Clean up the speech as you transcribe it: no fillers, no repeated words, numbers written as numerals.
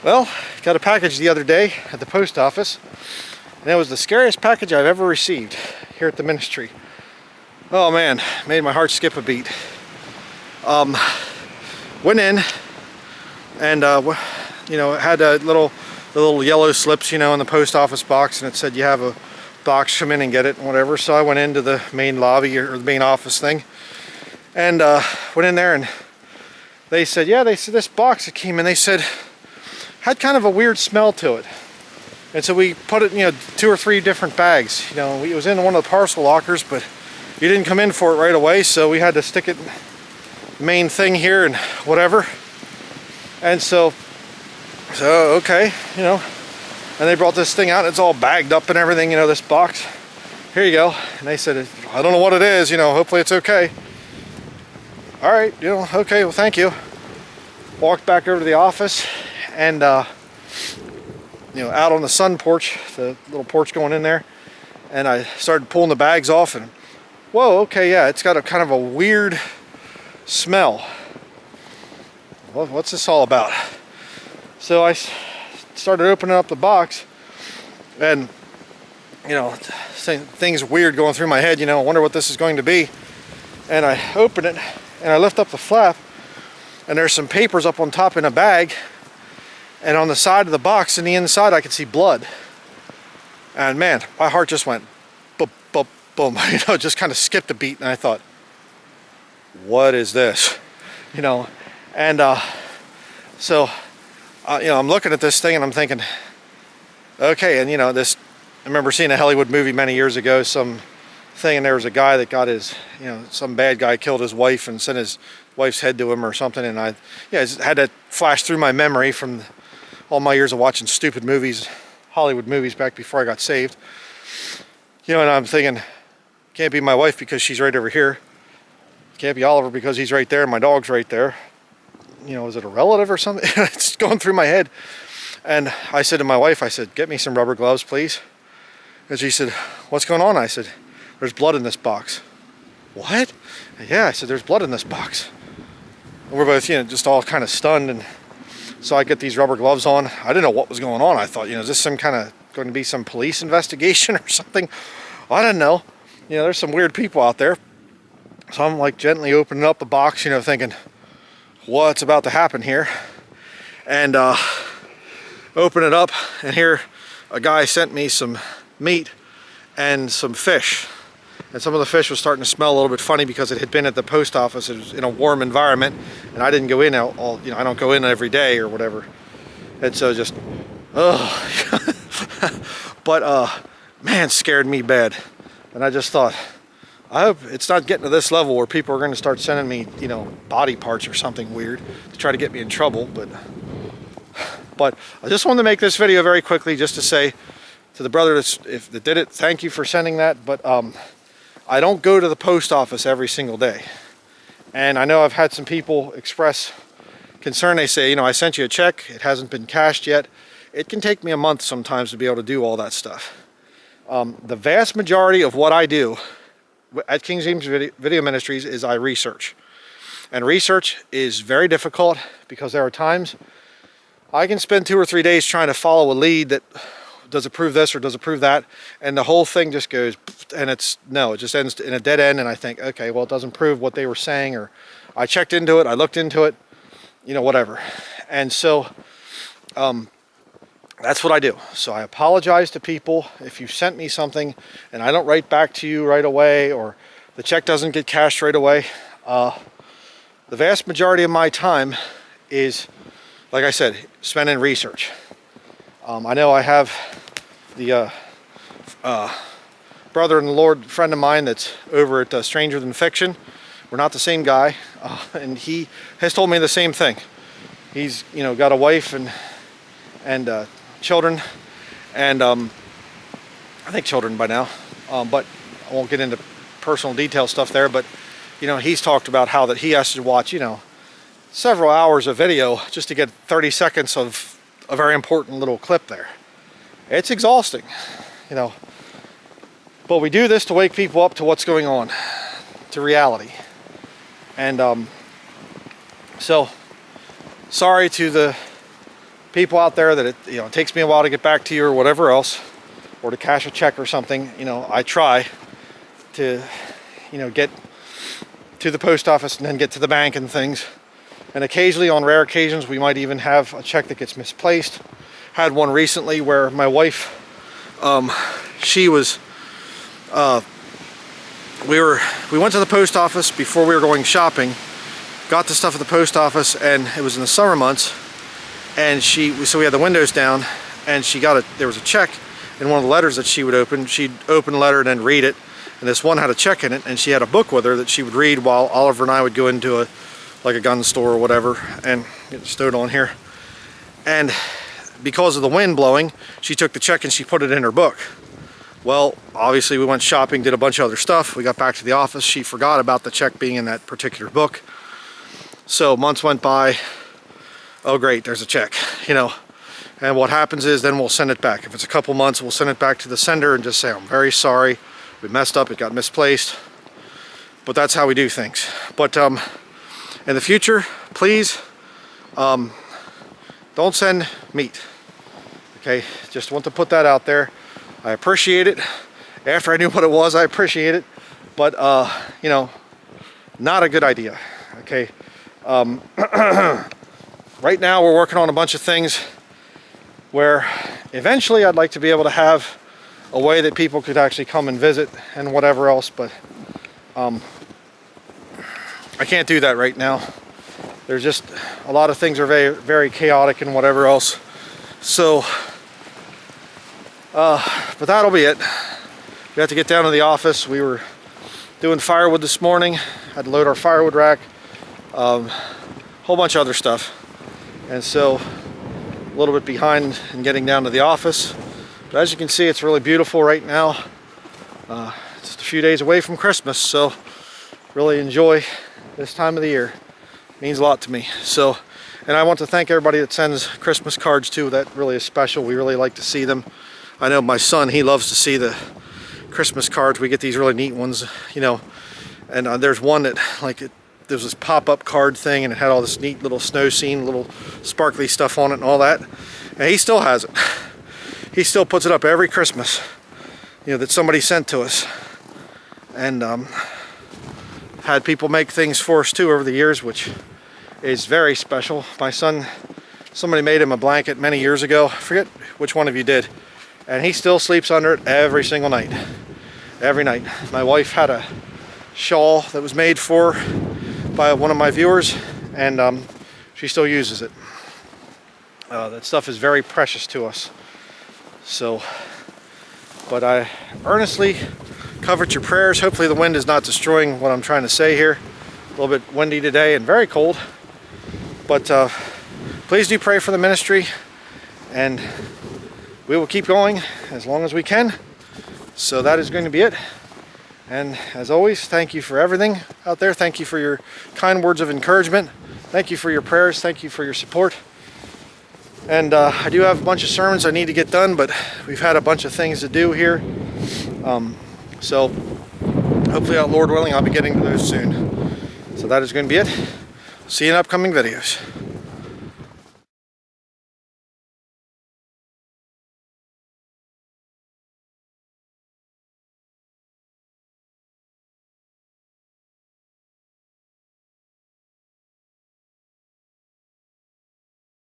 Well, got a package the other day at the post office, and it was the scariest package I've ever received here at the ministry. Oh man, made my heart skip a beat. Went in, and it had the little yellow slips, in the post office box, and it said you have a box, come in and get it and whatever. So I went into the main lobby or the main office thing, and went in there, and they said, yeah, they said this box that came in, they said had kind of a weird smell to it. And so we put it in 2 or 3 different bags. It was in one of the parcel lockers, but you didn't come in for it right away, so we had to stick it in the main thing here and whatever. And so okay, and they brought this thing out, it's all bagged up and everything, this box. Here you go. And they said, I don't know what it is, hopefully it's okay. All right, okay, well, thank you. Walked back over to the office, and out on the sun porch, the little porch going in there, and I started pulling the bags off, and whoa, okay, yeah, it's got a kind of a weird smell. Well, what's this all about? So I started opening up the box, and things weird going through my head. I wonder what this is going to be. And I open it, and I lift up the flap, and there's some papers up on top in a bag. And on the side of the box, in the inside, I could see blood. And man, my heart just went boom, boom, boom. Just kind of skipped a beat. And I thought, what is this? And so I'm looking at this thing and I'm thinking, okay. And I remember seeing a Hollywood movie many years ago, some thing, and there was a guy that got his, some bad guy killed his wife and sent his wife's head to him or something. And I had that flash through my memory from all my years of watching stupid movies, Hollywood movies back before I got saved. And I'm thinking, can't be my wife because she's right over here. Can't be Oliver because he's right there and my dog's right there. Is it a relative or something? It's going through my head. And I said to my wife, I said, get me some rubber gloves, please. And she said, what's going on? I said, there's blood in this box. What? Yeah, I said, there's blood in this box. And we're both, just all kind of stunned. And so I get these rubber gloves on. I didn't know what was going on. I thought, is this some kind of going to be some police investigation or something? I don't know. There's some weird people out there. So I'm like gently opening up the box, thinking, what's about to happen here? And open it up, and here a guy sent me some meat and some fish. And some of the fish was starting to smell a little bit funny because it had been at the post office. It was in a warm environment, and I didn't go in all, I don't go in every day or whatever. And so just, but man, scared me bad. And I just thought, I hope it's not getting to this level where people are going to start sending me, body parts or something weird to try to get me in trouble. But I just wanted to make this video very quickly just to say to the brother that did it, thank you for sending that. But I don't go to the post office every single day. And I know I've had some people express concern. They say, I sent you a check, it hasn't been cashed yet. It can take me a month sometimes to be able to do all that stuff. The vast majority of what I do at King James Video Ministries is I research. And research is very difficult because there are times I can spend 2 or 3 days trying to follow a lead that does it prove this or does it prove that, and the whole thing just goes, and it just ends in a dead end. And I think, okay, well, it doesn't prove what they were saying, or I checked into it, I looked into it, whatever. And so that's what I do. So I apologize to people if you sent me something and I don't write back to you right away, or the check doesn't get cashed right away. The vast majority of my time is, like I said, spent in research. I know I have the brother in the Lord friend of mine that's over at Stranger Than Fiction. We're not the same guy, and he has told me the same thing. He's got a wife and children, and I think children by now, but I won't get into personal detail stuff there. But he's talked about how that he has to watch several hours of video just to get 30 seconds of a very important little clip there. It's exhausting, but we do this to wake people up to what's going on, to reality. And so sorry to the people out there that it takes me a while to get back to you or whatever else, or to cash a check or something, I try to get to the post office and then get to the bank and things. And occasionally, on rare occasions, we might even have a check that gets misplaced. Had one recently where my wife, she was we went to the post office before we were going shopping, got the stuff at the post office, and it was in the summer months, and so we had the windows down, and there was a check in one of the letters that she would open. She'd open the letter and then read it, and this one had a check in it, and she had a book with her that she would read while Oliver and I would go into like a gun store or whatever and get it stowed on here. And because of the wind blowing, she took the check and she put it in her book. Well, obviously we went shopping, did a bunch of other stuff. We got back to the office. She forgot about the check being in that particular book. So months went by. Oh great, there's a check, And what happens is then we'll send it back. If it's a couple months, we'll send it back to the sender and just say, I'm very sorry. We messed up, it got misplaced. But that's how we do things. But in the future, please, don't send meat. Okay, just want to put that out there. I appreciate it. After I knew what it was, I appreciate it. But, not a good idea. Okay. Right now we're working on a bunch of things where eventually I'd like to be able to have a way that people could actually come and visit and whatever else, but I can't do that right now. There's just a lot of things are very, very chaotic and whatever else. So, but that'll be it. We have to get down to the office. We were doing firewood this morning. Had to load our firewood rack. Whole bunch of other stuff. And so, a little bit behind in getting down to the office. But as you can see, it's really beautiful right now. Just a few days away from Christmas, so really enjoy this time of the year. It means a lot to me. So, and I want to thank everybody that sends Christmas cards too. That really is special. We really like to see them. I know my son, he loves to see the Christmas cards. We get these really neat ones, and there's one that there's this pop-up card thing, and it had all this neat little snow scene, little sparkly stuff on it and all that. And he still has it. He still puts it up every Christmas, that somebody sent to us. And had people make things for us too over the years, which is very special. My son, somebody made him a blanket many years ago. I forget which one of you did. And he still sleeps under it every single night. Every night. My wife had a shawl that was made for by one of my viewers, and she still uses it. That stuff is very precious to us. So, but I earnestly covet your prayers. Hopefully the wind is not destroying what I'm trying to say here. A little bit windy today and very cold. But please do pray for the ministry, and we will keep going as long as we can. So that is going to be it. And as always, thank you for everything out there. Thank you for your kind words of encouragement. Thank you for your prayers. Thank you for your support. And I do have a bunch of sermons I need to get done, but we've had a bunch of things to do here. So hopefully, Lord willing, I'll be getting to those soon. So that is going to be it. See you in upcoming videos.